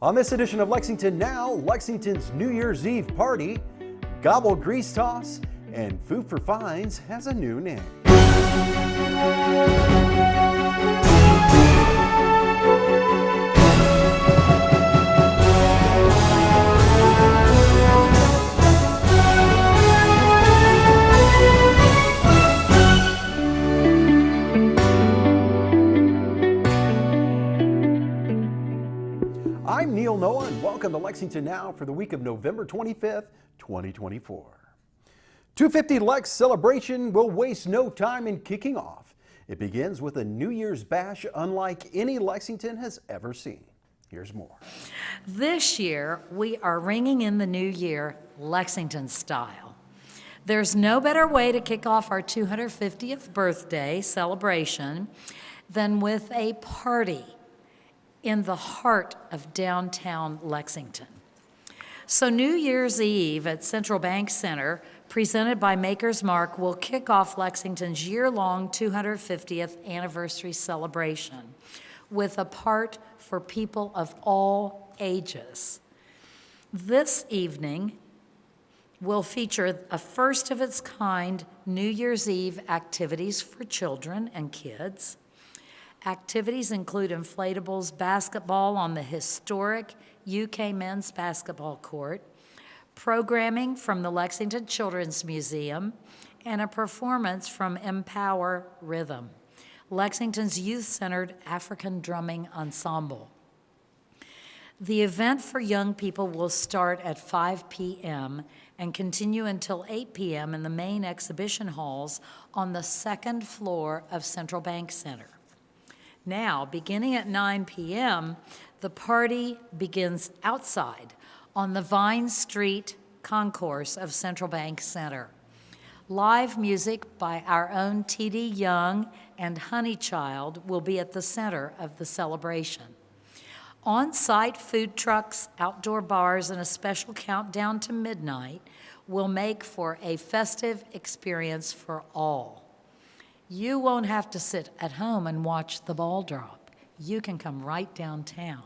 On this edition of Lexington Now, Lexington's New Year's Eve party, Gobble grease toss, and Food for Fines has a new name. I'm Neil Noah, and welcome to Lexington Now for the week of November 25th, 2024. 250 Lex celebration will waste no time in kicking off. It begins with a New Year's bash unlike any Lexington has ever seen. Here's more. This year, we are ringing in the new year Lexington style. There's no better way to kick off our 250th birthday celebration than with a party in the heart of downtown Lexington. So New Year's Eve at Central Bank Center, presented by Maker's Mark, will kick off Lexington's year-long 250th anniversary celebration with a part for people of all ages. This evening will feature a first-of-its-kind New Year's Eve activities for children and kids. Activities include inflatables basketball on the historic UK men's basketball court, programming from the Lexington Children's Museum, and a performance from Empower Rhythm, Lexington's youth-centered African drumming ensemble. The event for young people will start at 5 p.m. and continue until 8 p.m. in the main exhibition halls on the second floor of Central Bank Center. Now, beginning at 9 p.m., the party begins outside on the Vine Street concourse of Central Bank Center. Live music by our own T.D. Young and Honeychild will be at the center of the celebration. On-site food trucks, outdoor bars, and a special countdown to midnight will make for a festive experience for all. You won't have to sit at home and watch the ball drop. You can come right downtown.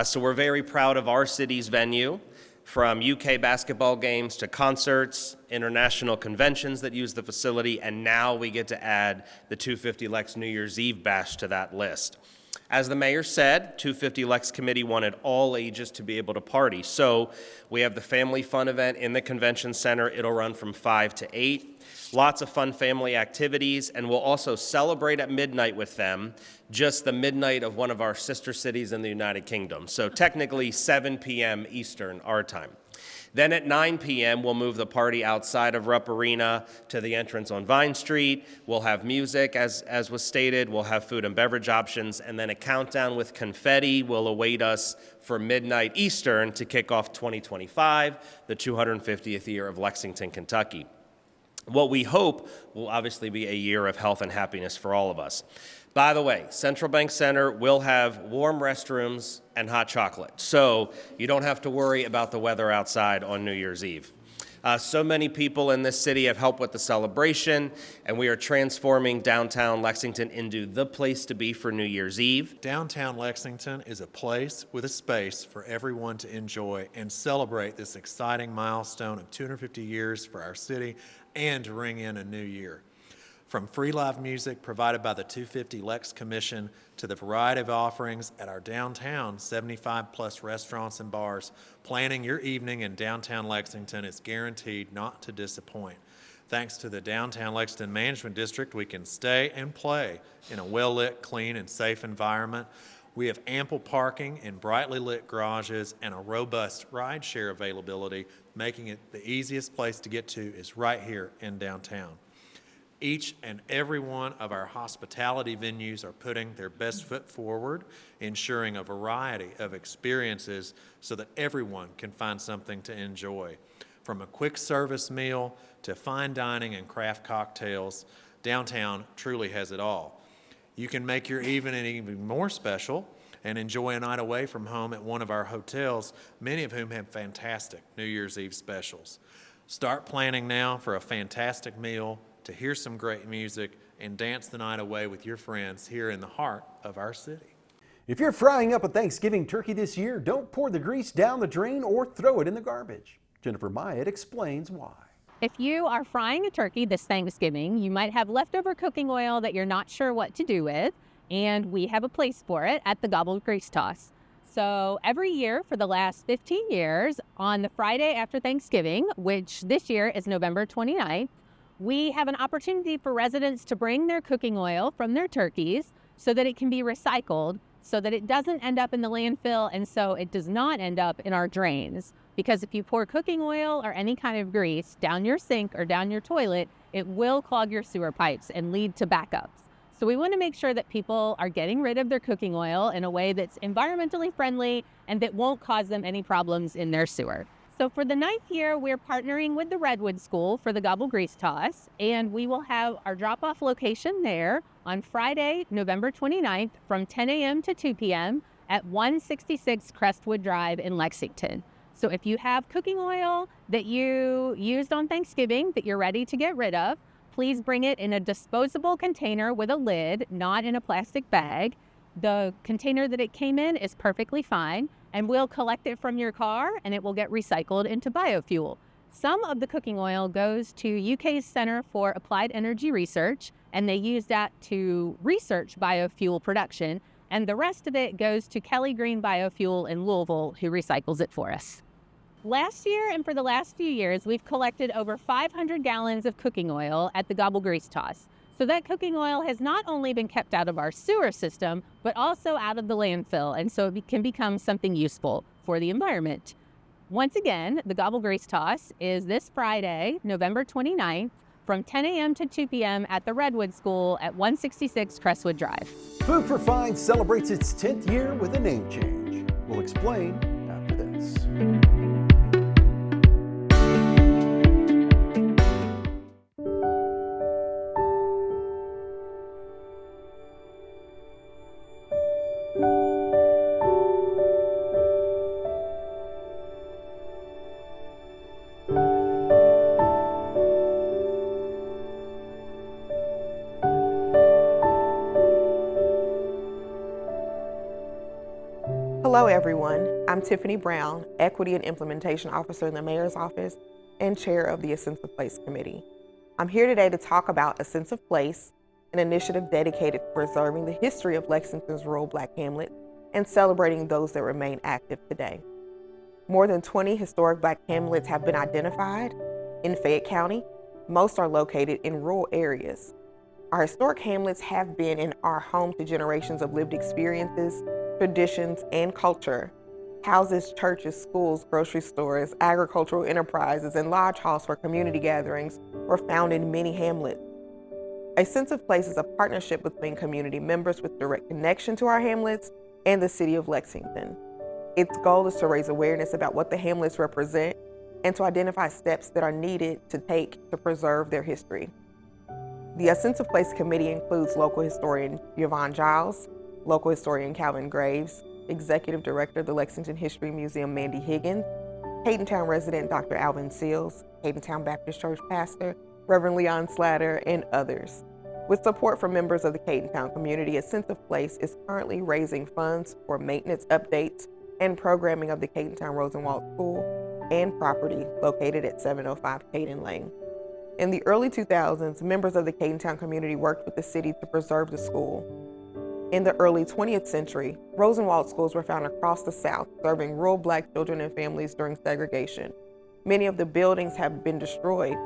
So we're very proud of our city's venue, from UK basketball games to concerts, international conventions that use the facility, and now we get to add the 250 Lex New Year's Eve bash to that list. As the mayor said, 250 Lex Committee wanted all ages to be able to party. So we have the Family Fun event in the convention center. It'll run from 5 to 8. Lots of fun family activities, and we'll also celebrate at midnight with them, just the midnight of one of our sister cities in the United Kingdom. So technically 7 p.m. Eastern, our time. Then at 9 p.m., we'll move the party outside of Rupp Arena to the entrance on Vine Street. We'll have music, as was stated. We'll have food and beverage options, and then a countdown with confetti will await us for midnight Eastern to kick off 2025, the 250th year of Lexington, Kentucky. What we hope will obviously be a year of health and happiness for all of us. By the way, Central Bank Center will have warm restrooms and hot chocolate, so you don't have to worry about the weather outside on New Year's Eve. So many people in this city have helped with the celebration, and we are transforming downtown Lexington into the place to be for New Year's Eve. Downtown Lexington is a place with a space for everyone to enjoy and celebrate this exciting milestone of 250 years for our city and to ring in a new year. From free live music provided by the 250 Lex Commission to the variety of offerings at our downtown 75-plus restaurants and bars, planning your evening in downtown Lexington is guaranteed not to disappoint. Thanks to the Downtown Lexington Management District, we can stay and play in a well-lit, clean, and safe environment. We have ample parking in brightly lit garages and a robust ride-share availability, making it the easiest place to get to is right here in downtown. Each and every one of our hospitality venues are putting their best foot forward, ensuring a variety of experiences so that everyone can find something to enjoy. From a quick service meal to fine dining and craft cocktails, downtown truly has it all. You can make your evening even more special and enjoy a night away from home at one of our hotels, many of whom have fantastic New Year's Eve specials. Start planning now for a fantastic meal, to hear some great music, and dance the night away with your friends here in the heart of our city. If you're frying up a Thanksgiving turkey this year, don't pour the grease down the drain or throw it in the garbage. Jennifer Myatt explains why. If you are frying a turkey this Thanksgiving, you might have leftover cooking oil that you're not sure what to do with, and we have a place for it at the Gobble Grease Toss. So every year for the last 15 years, on the Friday after Thanksgiving, which this year is November 29th, we have an opportunity for residents to bring their cooking oil from their turkeys so that it can be recycled, so that it doesn't end up in the landfill, and so it does not end up in our drains. Because if you pour cooking oil or any kind of grease down your sink or down your toilet, it will clog your sewer pipes and lead to backups. So we want to make sure that people are getting rid of their cooking oil in a way that's environmentally friendly and that won't cause them any problems in their sewer. So for the 9th year, we're partnering with the Redwood School for the Gobble Grease Toss, and we will have our drop-off location there on Friday, November 29th from 10 a.m. to 2 p.m. at 166 Crestwood Drive in Lexington. So if you have cooking oil that you used on Thanksgiving that you're ready to get rid of, please bring it in a disposable container with a lid, not in a plastic bag. The container that it came in is perfectly fine, and we'll collect it from your car and it will get recycled into biofuel. Some of the cooking oil goes to UK's Center for Applied Energy Research, and they use that to research biofuel production, and the rest of it goes to Kelly Green Biofuel in Louisville, who recycles it for us. Last year and for the last few years, we've collected over 500 gallons of cooking oil at the Gobble Grease Toss. So that cooking oil has not only been kept out of our sewer system, but also out of the landfill, and so it can become something useful for the environment. Once again, the Gobble Grease Toss is this Friday, November 29th, from 10 a.m. to 2 p.m. at the Redwood School at 166 Crestwood Drive. Food for Fine celebrates its 10th year with a name change. We'll explain after this. Hello everyone, I'm Tiffany Brown, Equity and Implementation Officer in the Mayor's Office and Chair of the A Sense of Place Committee. I'm here today to talk about A Sense of Place, an initiative dedicated to preserving the history of Lexington's rural Black hamlets and celebrating those that remain active today. More than 20 historic Black hamlets have been identified in Fayette County. Most are located in rural areas. Our historic hamlets have been and are home to generations of lived experiences, traditions, and culture. Houses, churches, schools, grocery stores, agricultural enterprises, and lodge halls for community gatherings were found in many hamlets. A Sense of Place is a partnership between community members with direct connection to our hamlets and the city of Lexington. Its goal is to raise awareness about what the hamlets represent and to identify steps that are needed to take to preserve their history. The A Sense of Place committee includes local historian Yvonne Giles, local historian Calvin Graves, Executive Director of the Lexington History Museum Mandy Higgins, Haydentown resident Dr. Alvin Seals, Haydentown Baptist Church pastor Reverend Leon Slatter, and others. With support from members of the Haydentown community, A Sense of Place is currently raising funds for maintenance updates and programming of the Haydentown Rosenwald School and property located at 705 Hayden Lane. In the early 2000s, members of the Haydentown community worked with the city to preserve the school. In the early 20th century, Rosenwald schools were found across the South, serving rural Black children and families during segregation. Many of the buildings have been destroyed.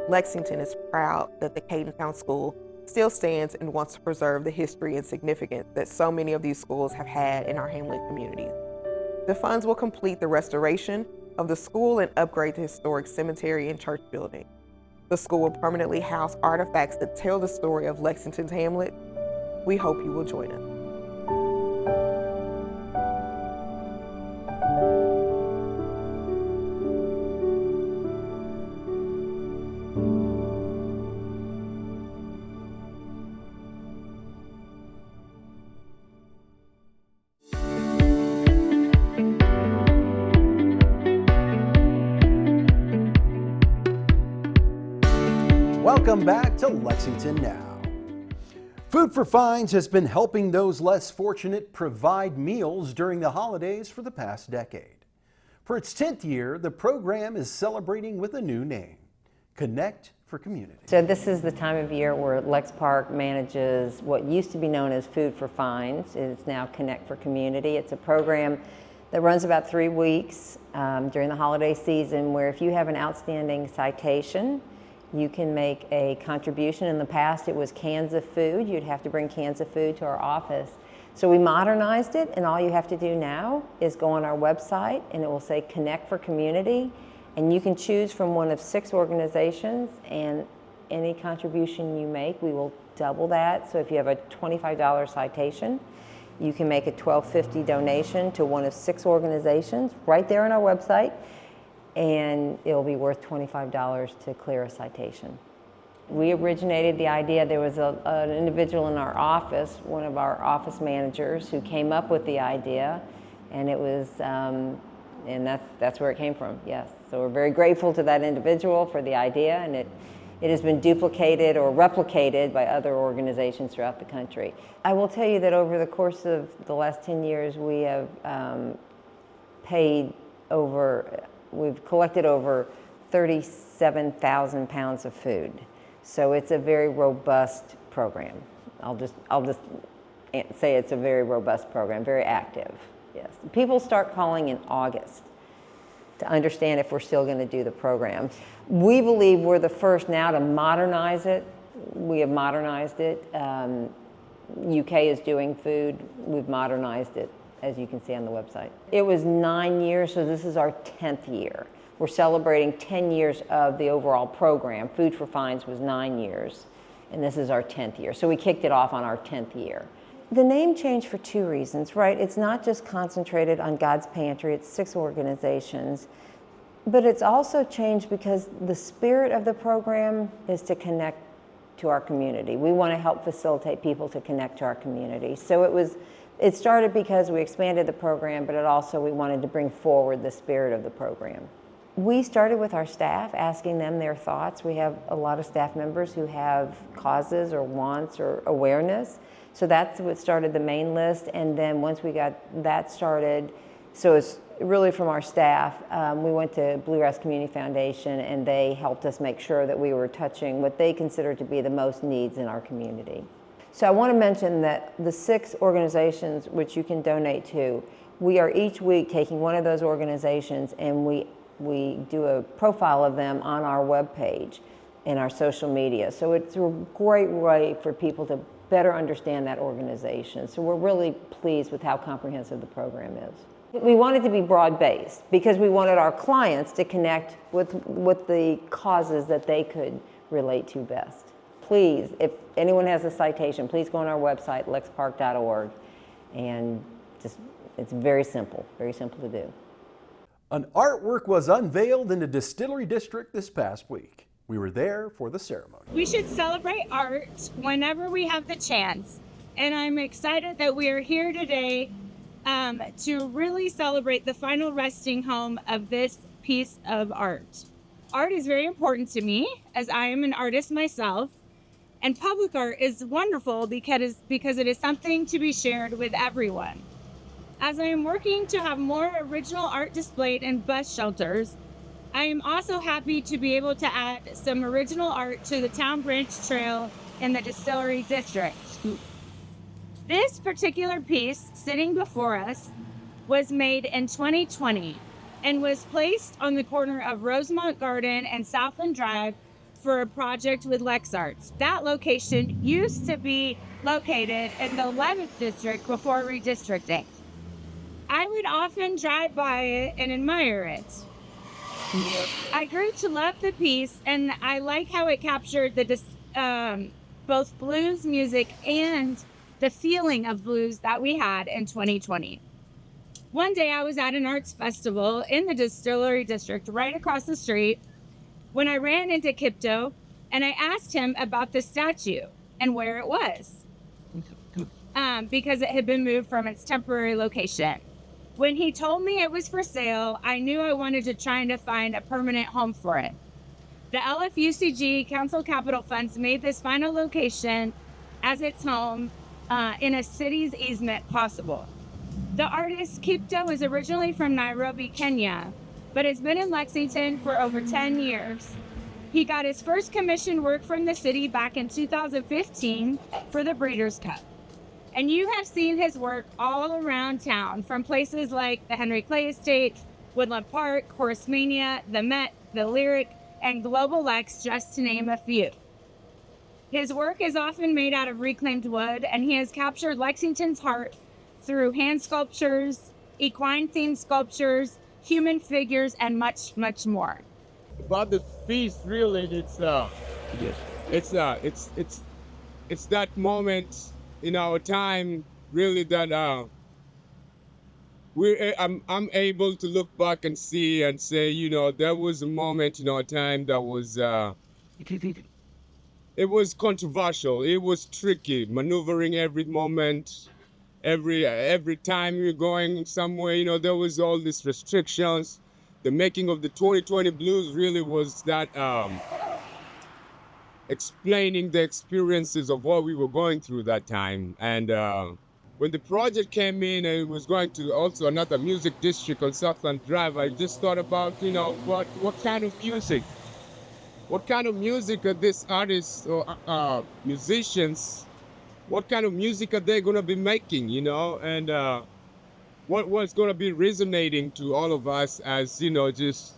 Lexington is proud that the Haydentown School still stands and wants to preserve the history and significance that so many of these schools have had in our hamlet communities. The funds will complete the restoration of the school and upgrade the historic cemetery and church building. The school will permanently house artifacts that tell the story of Lexington's hamlet. We hope you will join us. Welcome back to Lexington Now. Food for Fines has been helping those less fortunate provide meals during the holidays for the past decade. For its 10th year, the program is celebrating with a new name, Connect for Community. So this is the time of year where Lex Park manages what used to be known as Food for Fines. It's now Connect for Community. It's a program that runs about 3 weeks during the holiday season, where if you have an outstanding citation, you can make a contribution. In the past, it was cans of food. You'd have to bring cans of food to our office. So we modernized it, and all you have to do now is go on our website, and it will say Connect for Community, and you can choose from one of 6 organizations, and any contribution you make, we will double that. So if you have a $25 citation, you can make a $12.50 donation to one of 6 organizations right there on our website, and it'll be worth $25 to clear a citation. We originated the idea. There was an individual in our office, one of our office managers, who came up with the idea, and it was, and that's where it came from, yes. So we're very grateful to that individual for the idea, and it has been duplicated or replicated by other organizations throughout the country. I will tell you that over the course of the last 10 years, we have we've collected over 37,000 pounds of food. So it's a very robust program. I'll just say it's a very robust program, very active, yes. People start calling in August to understand if we're still going to do the program. We believe we're the first now to modernize it. We have modernized it. UK is doing food. We've modernized it, as you can see on the website. It was 9 years, so this is our 10th year. We're celebrating 10 years of the overall program. Food for Fines was 9 years, and this is our 10th year. So we kicked it off on our 10th year. The name changed for 2 reasons, right? It's not just concentrated on God's Pantry, it's 6 organizations, but it's also changed because the spirit of the program is to connect to our community. We want to help facilitate people to connect to our community. So it started because we expanded the program, but we wanted to bring forward the spirit of the program. We started with our staff, asking them their thoughts. We have a lot of staff members who have causes or wants or awareness. So that's what started the main list. And then once we got that started, so it's really from our staff, we went to Bluegrass Community Foundation, and they helped us make sure that we were touching what they consider to be the most needs in our community. So I want to mention that the 6 organizations which you can donate to, we are each week taking one of those organizations, and we do a profile of them on our webpage and our social media. So it's a great way for people to better understand that organization. So we're really pleased with how comprehensive the program is. We wanted to be broad-based because we wanted our clients to connect with the causes that they could relate to best. Please, if anyone has a citation, please go on our website, lexpark.org, and it's very simple to do. An artwork was unveiled in the Distillery District this past week. We were there for the ceremony. We should celebrate art whenever we have the chance. And I'm excited that we are here today to really celebrate the final resting home of this piece of art. Art is very important to me, as I am an artist myself. And public art is wonderful because it is something to be shared with everyone. As I am working to have more original art displayed in bus shelters, I am also happy to be able to add some original art to the Town Branch Trail in the Distillery District. This particular piece sitting before us was made in 2020 and was placed on the corner of Rosemont Garden and Southland Drive for a project with LexArts. That location used to be located in the 11th district before redistricting. I would often drive by it and admire it. I grew to love the piece, and I like how it captured both blues music and the feeling of blues that we had in 2020. One day I was at an arts festival in the Distillery District right across the street when I ran into Kipto, and I asked him about the statue and where it was because it had been moved from its temporary location. When he told me it was for sale, I knew I wanted to try to find a permanent home for it. The LFUCG Council Capital Funds made this final location as its home in a city's easement possible. The artist Kipto is originally from Nairobi, Kenya, but has been in Lexington for over 10 years. He got his first commissioned work from the city back in 2015 for the Breeders' Cup. And you have seen his work all around town, from places like the Henry Clay Estate, Woodland Park, Horse Mania, the Met, the Lyric, and Global Lex, just to name a few. His work is often made out of reclaimed wood, and he has captured Lexington's heart through hand sculptures, equine-themed sculptures, human figures, and much, much more. About the feast, really, it's that moment in our time, really, that I'm able to look back and see and say, you know, there was a moment in our time that was it was controversial. It was tricky, maneuvering every moment, every time you're going somewhere. You know, there was all these restrictions. The making of the 2020 Blues really was that explaining the experiences of what we were going through that time. And when the project came in and it was going to also another music district on Southland Drive, I just thought about, you know, what kind of music? What kind of music are these artists or musicians, what kind of music are they going to be making, you know? And what's going to be resonating to all of us as, you know, just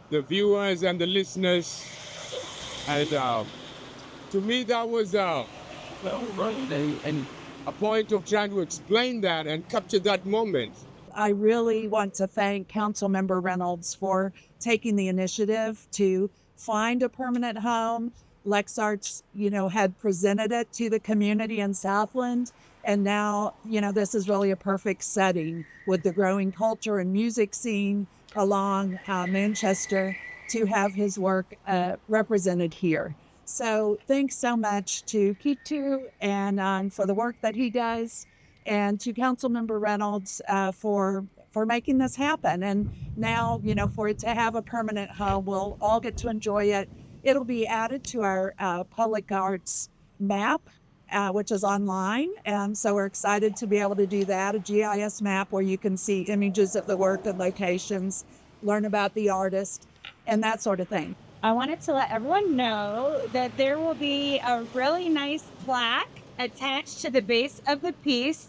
the viewers and the listeners. And to me, that was a point of trying to explain that and capture that moment. I really want to thank Councilmember Reynolds for taking the initiative to find a permanent home. LexArts, you know, had presented it to the community in Southland. And now, you know, this is really a perfect setting with the growing culture and music scene along Manchester to have his work represented here. So thanks so much to Kitu and for the work that he does, and to Councilmember Reynolds for making this happen. And now, you know, for it to have a permanent home, we'll all get to enjoy it. It'll be added to our public arts map, which is online. And so we're excited to be able to do that, a GIS map where you can see images of the work and locations, learn about the artist, and that sort of thing. I wanted to let everyone know that there will be a really nice plaque attached to the base of the piece.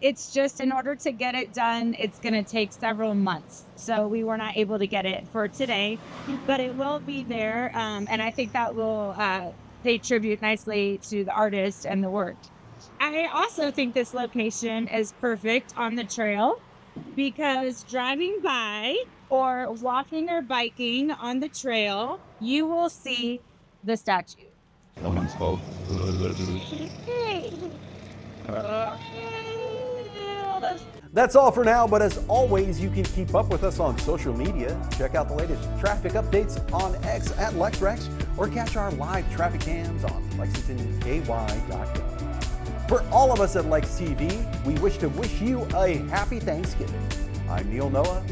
It's just, in order to get it done, it's going to take several months. So we were not able to get it for today, but it will be there. And I think that will pay tribute nicely to the artist and the work. I also think this location is perfect on the trail, because driving by or walking or biking on the trail, you will see the statue. That's all for now, but as always, you can keep up with us on social media. Check out the latest traffic updates on X at LexRex, or catch our live traffic cams on LexingtonKY.gov. For all of us at Lex TV, we wish to wish you a happy Thanksgiving. I'm Neil Noah.